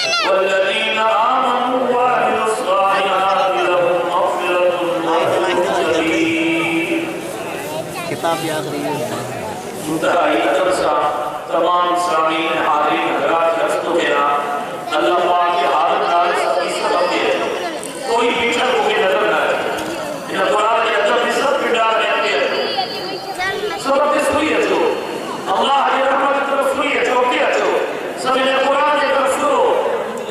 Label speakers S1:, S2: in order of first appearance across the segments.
S1: والذين آمنوا وعملوا الصالحات لهم مغفرة وأجر كبير.
S2: کتاب یاد رہی ہے
S1: انتہائی جلسہ تمام سامعین حاضرین حضرات کے ہستوں کے نام اللہ پاک کے حالت نال سبھی سبب کے کوئی بیٹھا کو کے نظر نہ ہے انہاں قرآن کے اندر بھی سب پنڈار رہتے ہیں سبب کے سوئی ہے جو اللہ کی رحمت کی طرف سوئی ہے جو کیا جو سب انہیں قرآن کے طرف سنو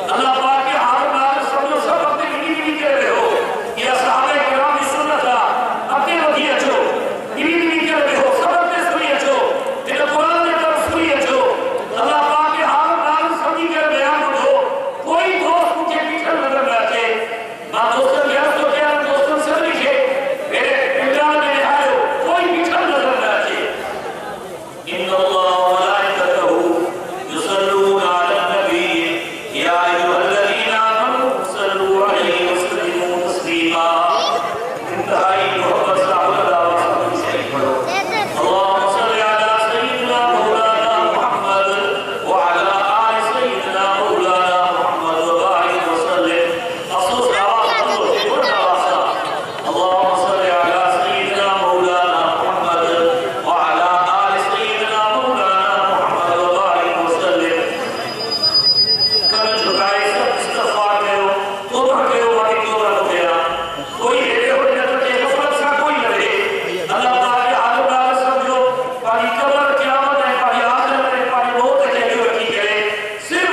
S1: اللہ پاک کے حالت نال سب جو سب اپنے گنی کہہ رہے ہو یہ صحابہ کرام کی سنت تھا اپنے وقیہ جو گنی کہہ رہے ہو سب اپنے سوئی ہے جو انہیں قرآن کے طرف سوئی ہے جو اللہ پاک کے حالت نال سبھی کے بیان ہو کوئی دوست مجھے پیچھے نظر نہ آتے ماں دوستن گیا تو کیا دوستن سے لکھے میرے پنڈال میں آئے ہو کوئی پیچھے نظر نہ آتے ان اللہ وملائکتہ یصلون علی النبی یا ایھا الذین آمنوا صلوا علیہ وسلموا تسلیما انتہائی محبت سے اللہ وسلم سے پڑھو اللہم صل علی سیدنا مولانا محمد وعلی آل سیدنا مولانا محمد وبارک وسلم افسوس آواز اللہم صل علی سیدنا مولانا محمد وعلی آل سیدنا مولانا محمد وبارک وسلم کل جھکائے سب استغفار کرو توبہ کرو باقی توبہ ہو گیا کوئی ایسے ہو جاتا کہ غفلت کا کوئی نہ رہے اللہ تعالیٰ کے حالت نال سمجھو پاری قبر قیامت ہے پاری آخرت ہے پاری موت ہے کہ جو رکھی کرے صرف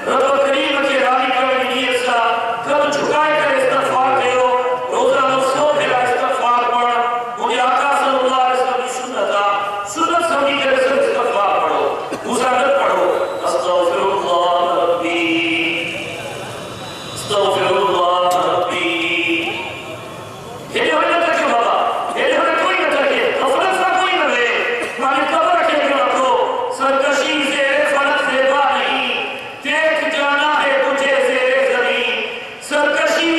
S1: رب کریم کے راضی کرنے کی نیت سے کل جھکائے کر استغفار کرو روزہ مصروف ہے استغفار پڑھ مجھے آقا صلی اللہ علیہ وسلم کی سنت سمجھی کر استغفار پڑھو دوسرا نہ پڑھو استغفر اللہ ربی استغفر اللہ ربی یہ ہونے تک بابا یہ ہونے کوئی نہ تکے غفلت سے کوئی نہ رہے مانے قبر کے جو رکھو سرکشی زیر فلک زیبا نہیں دیکھ جانا ہے تجھے زیر زمین سرکشی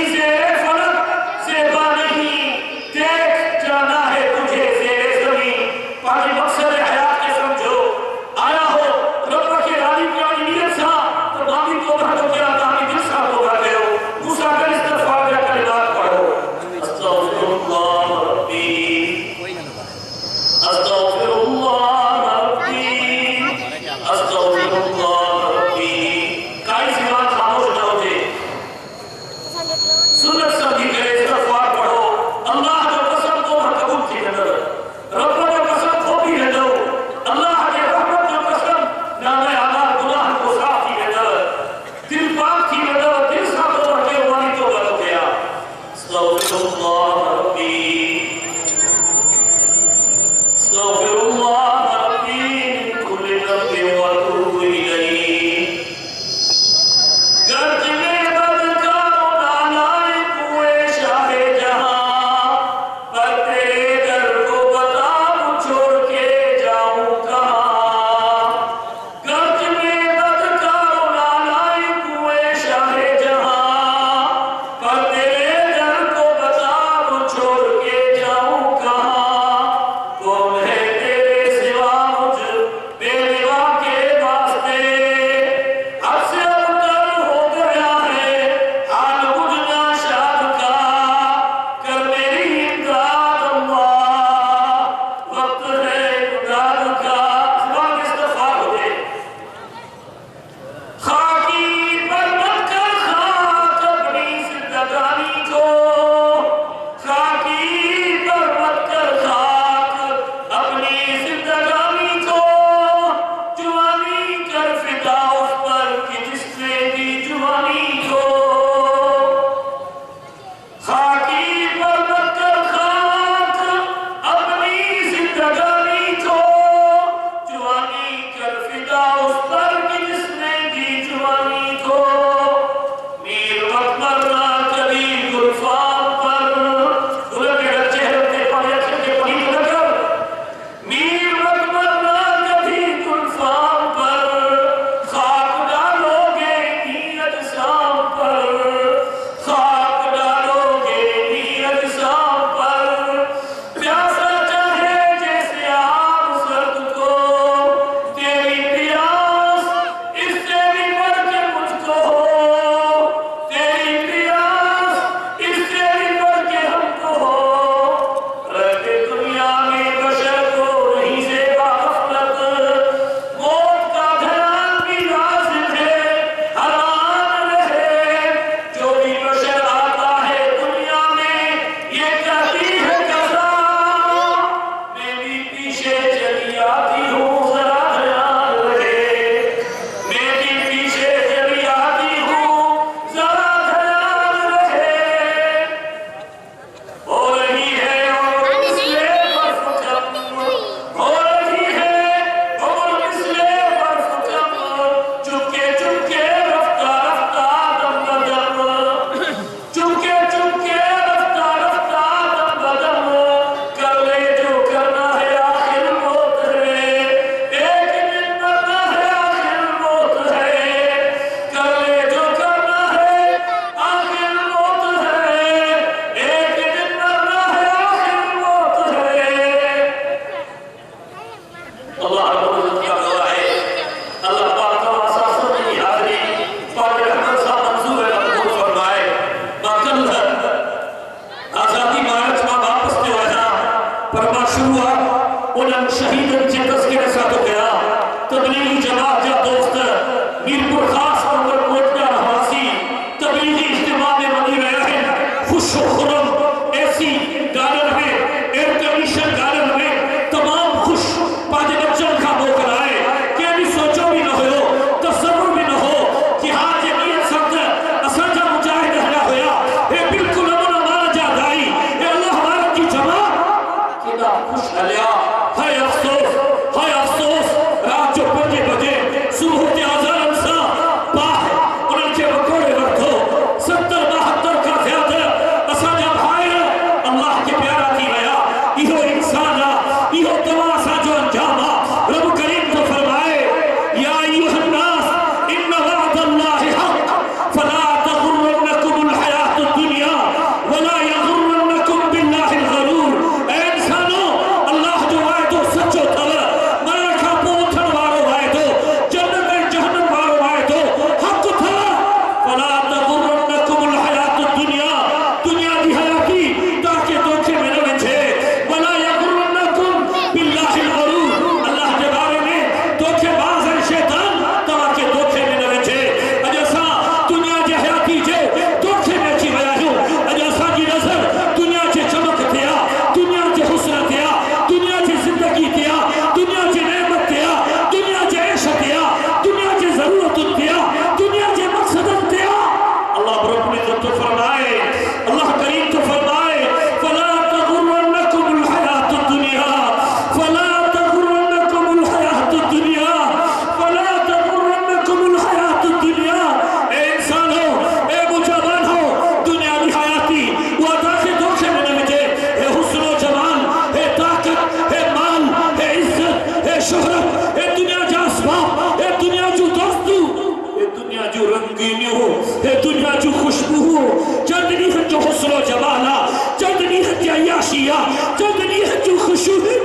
S1: جو رنگینی ہو اے دنیا جو خوشبو ہو چندنی ہے جو حسن و جمالا چندنی ہے جو عیاشیہ چندنی ہے جو خوشو ہے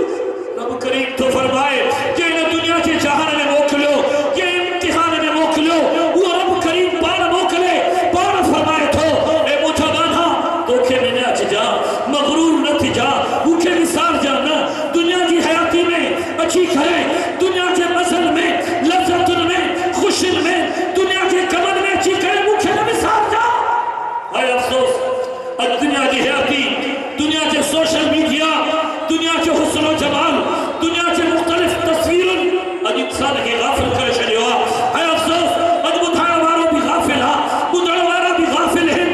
S1: رب کریم تو فرمائے کہ انہیں دنیا کے جہان میں موکلو کہ امتحان میں موکلو وہ رب کریم پان موکلے پان فرمائے تو اے مجھبانہ دھوکے میں نہ جا مغرور نہ تھی جا بھوکے نثار جانا دنیا کی حیاتی میں اچھی کرے دنیا کے مزل میں لذت میں خوشن میں دنیا کے کمن میں اچھی کرے بھوکے نہ نثار جا اے افسوس دنیا کی حیاتی دنیا کے سوشل میڈیا دنیا کے حسن و جمال دنیا کے مختلف تصویروں اب انسان کے غافل کرے چلے ہوا اے افسوس اب بدھانا وارا بھی غافل ہا بدھانا وارا بھی غافل ہیں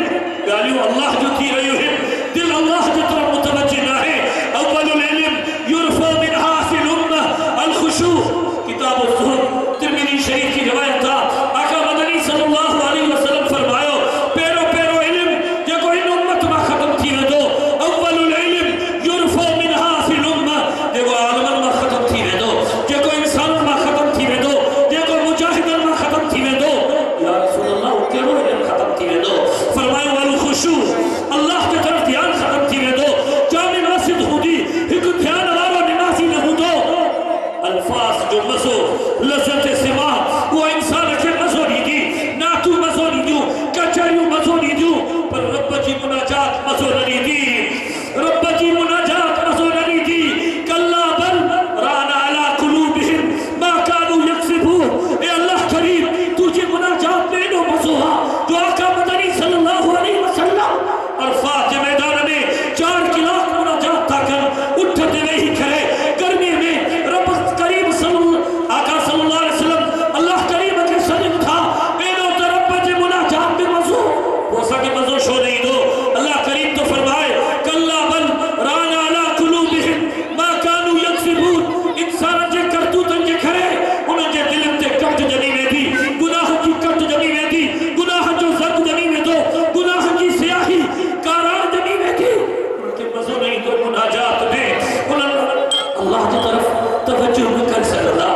S1: گالیوں اللہ جو تھی رہی ہیں دل اللہ جو طرف متوجہ نہ ہے اول العلم یرفع من حاصل امہ الخشوع کتاب الزہد ترمذی شریف کی روایت تھا آقا مدنی صلی اللہ علیہ وسلم فرمایا پیرو پیرو علم جو کوئی امت میں ختم تھی رہ دو اول العلم یرفع من حاصل امہ جو کوئی عالم میں ختم تھی رہ دو جو کوئی انسان میں ختم تھی رہ دو جو کوئی مجاہد میں ختم تھی رہ دو یا رسول اللہ کیوں علم ختم تھی رہ دو فرمایا والخشوع اللہ کے طرف دھیان ختم تھی رہ دو جامع مسجد ہودی ایک دھیان وارو نمازی نہ ہو دو الفاظ جو مزو لذت سما وہ انسان کے مزو نہیں دی ناتو مزو نہیں دیو کچھائیو مزو نہیں دیو پر رب جی مناجات مزو نہیں دی رب جی مناجات مزو نہیں دی کلا بل رانا علی قلوبہم ما کانوا یکسبون اے اللہ کریم تجھے مناجات میں نو مزو ہا جو آقا مدنی صلی اللہ علیہ وسلم عرفات کے میدان میں 4 کلاک مناجات تھا کر اٹھتے وہی کرے گرمی میں رب کریم آقا صلی اللہ علیہ وسلم اللہ کریم کے صدق تھا میرے تو رب جی مناجات میں مزو وہ سا کہ مزو شو نہیں دو اللہ کریم تو فرمائے کلا بل رانا علی قلوبہم ما کانوا یکسبون انسان جے کرتوتن جے کھرے انہوں جے دلن تے کٹ جنی میں دی گناہ کی کٹ جنی میں دی گناہ جو زد جنی میں دو گناہ کی سیاہی کاران جنی میں دی ان کے مزو نہیں دو مناجات میں اللہ کی طرف توجہ نہ کر سکتا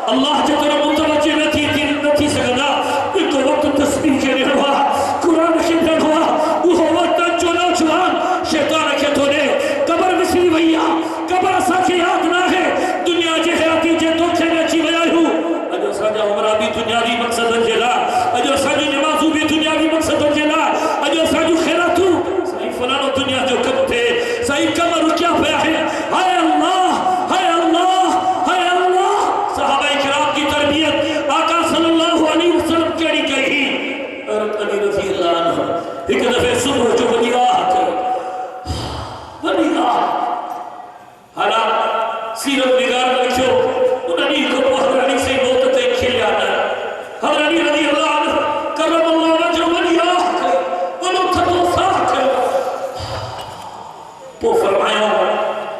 S1: اللہ کی طرف متوجہ نہ تھی سکتا ایک وقت تسبیح کے لئے ہوا قرآن کے لئے ہوا وہ وقت جو نوجوان شیطان کے توڑے قبر مسلی ویا قبر اسا کے یاد نہ ہے دنیا جے حیاتی جے دوکھے میں اچھی ویائی ہوں اجو ساجا عمرہ بھی دنیاوی مقصد جلا اجو ساجو نمازو بھی دنیاوی مقصد جلا اجو ساجو خیراتو صحیح فلانو دنیا جو کم تھے صحیح کم رکیا پیا ہے ہائے اللہ ہائے اللہ ہائے اللہ صحابہ کرام کی تربیت آقا صلی اللہ علیہ وسلم کیڑی کہی حضرت علی رضی اللہ عنہ ایک دفعہ صبح جو بنی آہ بنی آہ حالات سیرت نگار لکھو انہی کو حضرانی سے موت تے کھلیا نا حضرانی رضی اللہ عنہ کرم اللہ وجہ بنی آہ انہوں تھتو ساہ کر وہ فرمایا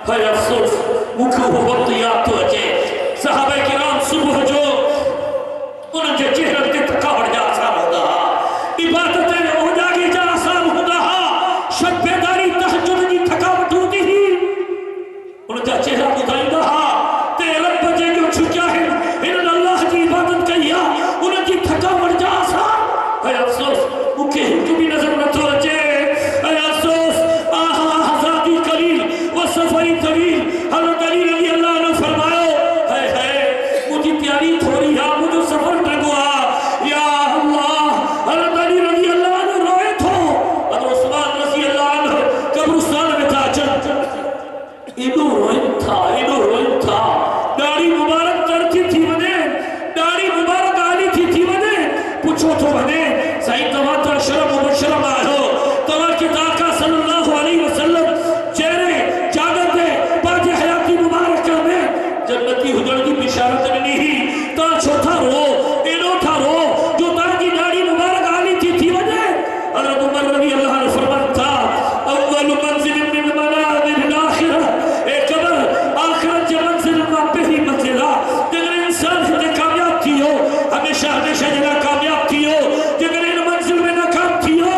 S1: ہے افسوس مکھو وقت یاد تو اچھے صحابہ کرام صبح جو انہوں کے چہرہ کے تکاوڑ جا آسان ہوتا عبادتیں ہو جاگی جا آسان ہوتا شب بیداری تحجد کی تھکاوٹ ہوتی ہی انہوں کا چہرہ بتائیں گا تے رب بجے جو چھکیا ہے انہوں اللہ کی عبادت کیا انہوں کی تھکاوٹ جا آسان ہے افسوس مکھے ہم بھی نظر نہ تو رچے ہے افسوس حضراتی قلیل و صفائی طویل حضرت علی رضی اللہ عنہ فرمایا ہے مجھے تیاری تھوڑی ہے مجھے سفر ڈگوا یا اللہ حضرت علی رضی اللہ عنہ روئے تھو حضرت عثمان رضی اللہ عنہ قبرستان میں تھا انہوں روئن تھا داڑھی مبارک کرتی تھی منے داڑھی مبارک آلی تھی منے پوچھو تو منے صحیح تواتر شرم و بشرم آئو توار کی داکہ صلی اللہ علیہ وسلم چہرے جاگت دے باج حیاتی مبارکہ میں جنتی حجر کی بشارت میں نہیں تا چھوٹا رو اینو تھا رو جو تا کی داڑھی مبارک آلی تھی وجہ حضرت عمر رضی اللہ عنہ فرمان تھا اول منزل من منازل الاخرہ ایک قبر آخرت کے منزل میں پہلی منزلہ جگر انسان سے کامیاب تھی ہو ہمیشہ جگہ کامیاب تھی ہو جگر ان منزل میں ناکام تھی ہو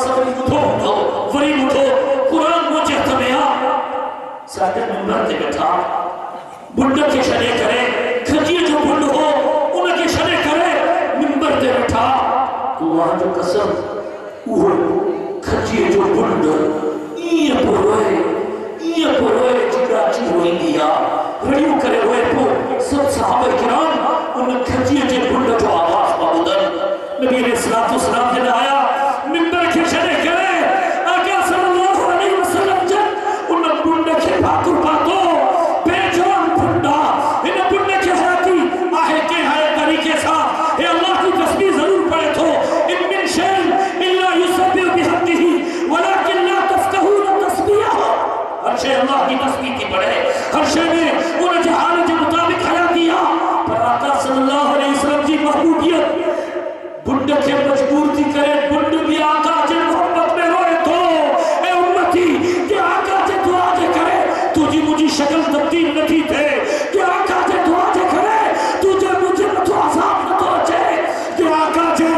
S1: سبھی اٹھو وری اٹھو قرآن مجھے تمیا ساتھ منبر تے بیٹھا بنڈ کے شنے کرے کھجیے جو بنڈ ہو ان کے شنے کرے منبر تے بیٹھا اللہ جو قسم وہ کھجیے جو بنڈ یہ پروئے جگہ چی ہوئی دیا رڑیوں کرے ہوئے پو سب صحابہ کرام ان کھجیے جو بنڈ جو آواز پاودن نبی علیہ السلام نے آیا منبر کے شنے کرے آقا صلی اللہ علیہ وسلم جب ان بنڈ کے پاکر پاتو بیجان بنڈا ان بنڈ کے حیاتی آہے کے آئے طریقے سا اے اللہ کی تسبیح ضرور پڑے تو ان من شیل اللہ یسبیح بحمدہی ولیکن لا تفقہون تسبیحہ ہر شے اللہ کی تسبیح کی پڑھے ہر شے میں ان جہان کے مطابق حیات دیا پر آقا صلی اللہ علیہ وسلم کی محبوبیت بنڈ کے مجبور تھی کرے بنڈ بھی آقا جے محبت میں روئے تو اے امتی کہ آقا جے دعا جے کرے تجھے مجھے شکل تبدیل نہیں تھے کہ آقا جے دعا جے کرے تجھے مجھے تو عذاب نہ تو رچے کہ آقا جے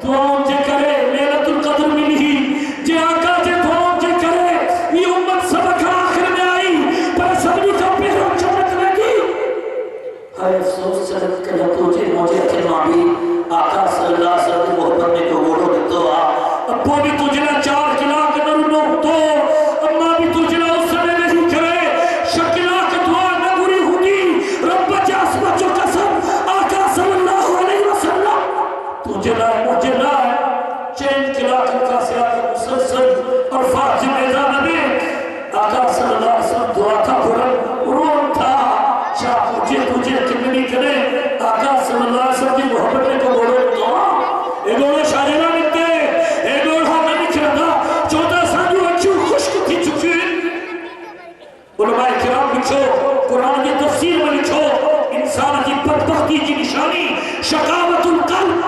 S1: دعا جے کرے لیلت القدر ملی جے آقا جے دعا جے کرے یہ امت سبق آخر میں آئی پر سبنی کا پہروں چمک لگی ہر افسوس چلت کہ تجھے مجھے کلمہ بھی آقا صلی اللہ علیہ وسلم محبت میں کو گوڑو دیتو ابو بھی تجھنا چار کلا کے نرنو تو اما بھی تجھنا اس سمیں نہیں کرے شکلا کے دعا نگوری ہوگی رب جاس بچو قسم آقا صلی اللہ علیہ وسلم تجھنا مجھنا چین کلا کے قاسیات مسلسل اور فاجم ایزان میں آقا صلی اللہ علیہ وسلم دعا تھا قرآن روم تھا چاہ تجھے کننی کرے آقا صلی اللہ علیہ وسلم کی محبت میں کو گوڑو تو اے گوڑو شاہدہ ملتے اے گوڑو ہم نے لکھ رہا تھا چوتہ سانیو اچھی خشک تھی چکی علماء کرام لکھو قرآن کی تفسیر میں لکھو انسان کی بدبختی کی نشانی شقاوت القلب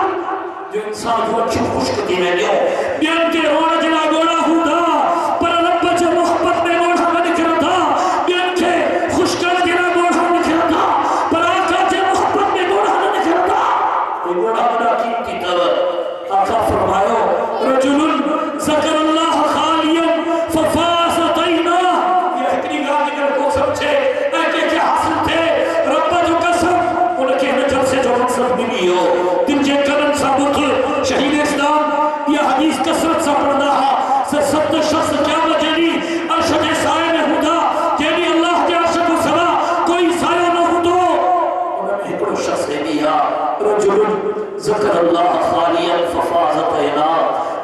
S1: جو انسان کو اچھی خشک تھی میں لیو بیان کے رونا جنا گوڑا ہوں تھا پر رب جو محبت میں گوڑا میں لکھ رہا تھا بیان کے خشکل جنا گوڑا میں لکھ رہا تھا پر آقا جو محبت میں گوڑا میں لکھ رہا تھا یہ گوڑا بڑا کی طور آقا فرمائیو رجل ذکر اللہ خالیا ففاس طینا یہ اکری گاہ نکل کو سمجھے ایکے کے حاصل تھے رب جو قسم ان کے نجل سے جو مقصد ملی ہو دل جے کرن ثابت شہید اسلام یہ حدیث کثرت سا پڑھنا ہے سے ست شخص قیامت جنی ارشد سائے میں ہوتا جنی اللہ کے عرشد و سلا کوئی سایہ نہ ہو تو انہوں نے ایک شخص نے دیا رجل ذکر اللہ خالیا ففاظت اینا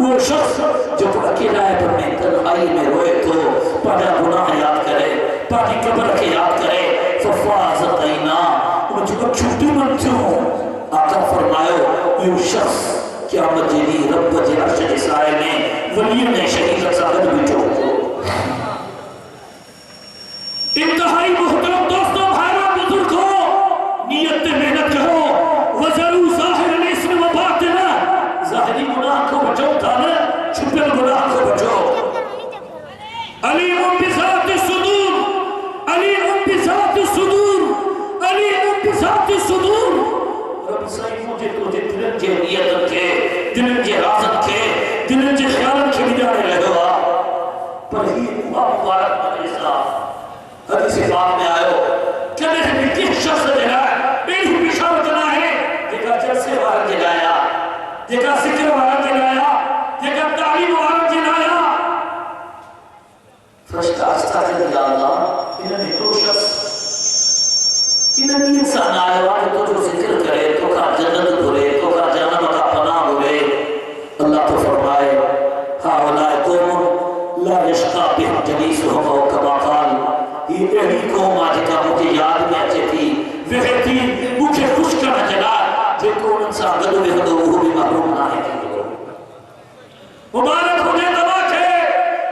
S1: وہ شخص جو اکیلا ہے پر میں تنہائی میں روئے تو پڑھا گناہ یاد کرے پاکی قبر کے یاد کرے ففاظت اینا انہوں جو چھوٹی منتی ہوں آقا فرمائیو یہ شخص قیامت جنی رب جی عرشد سائے میں ولی نے شہید ساغت بچو انتہائی محترم دوستوں بھائرہ بزرگوں نیت محنت کرو وزرو ظاہر الاسم و باطنہ ظاہری گناہ کو بچو تھا نا چھپل گناہ کو بچو علیم بذات الصدور علیم بذات الصدور علیم بذات الصدور رب صحیح مجھے تجھے دلن کے نیت رکھے دلن کے رازت کے دلن کے خیالت کے بجانے لگا پر ہی مبارک مدرسہ حدیث پاک میں آئے ہو کہ میں نے کس شخص دلائے میری بشارت نہ ہے دیکھا جلسے وارد جلایا دیکھا ذکر وارد جلایا دیکھا تعلیم وارد جلایا فرشتہ استاذ یا اللہ انہوں نے دو شخص انہوں نے انسان آئے وارد تو جو ذکر کرے تو کا جنت بھرے تو کا جہنم کا پناہ ہوئے اللہ تو فرمائے ہاولائے قوم لا یشقا بہم جلیسہم و کما قال یہ اہلی قوم آج کا مجھے یاد میں اچھے تھی وہ تھی مجھے خوش کرنا چلا جو کون انسان گدو بہدو وہ بھی محروم نہ ہے مبارک مجھے دماغ ہے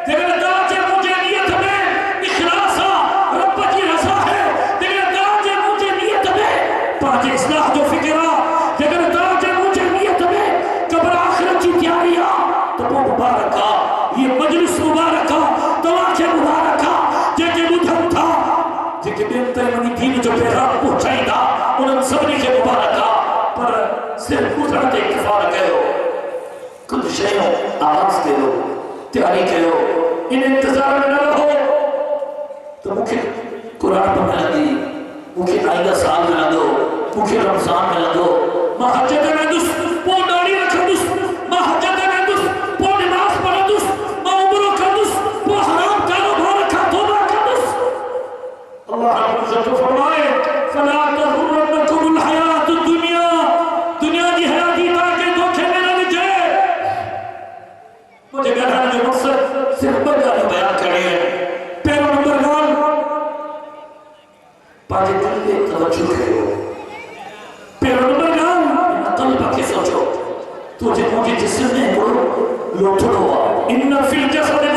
S1: دیکھنے داجے مجھے نیت میں اخلاصا رب کی رضا ہے دیکھنے داجے مجھے نیت میں پاک اصلاح جو فکرہ دیکھنے داجے مجھے نیت میں قبر آخرت کی تیاریاں تو وہ مبارکہ یہ مجلس مبارکہ دواجے مبارکہ جیکے مدھم تھا جیکے بینتے منی دین جو پیغام پہنچائی دا انہوں سبنی کے مبارکہ پر صرف اترت اکتفار گئے ہو کچھ شيء آغاز کرو تیاری کرو ان انتظار میں نہ رہو تو ممکن قرآن پڑھنے لگی ممکن آئندہ سال میں لگو ممکن رمضان میں لگو ماں حجت میں دوس پو داڑھی رکھا دوس ماں حجت میں دوس پو نماز پڑھا دوس ماں عمروں کا دوس پو حرام کاروبار رکھا توبہ کا دوس اللہ رب العزت فرمائے فلا تغرنکم الحیات الدنیا دنیا کی حیاتی تاکہ دھوکے میں نہ لے جائے مجھے کہنا جو مقصد صرف بڑھا بیان کرے ہیں پیروں نمبر گان پاجے دل میں توجہ کرو پیروں نمبر گان قلب کے سوچو تجھے مجھے جسم میں لوٹھڑ ہوا ان فی الجسد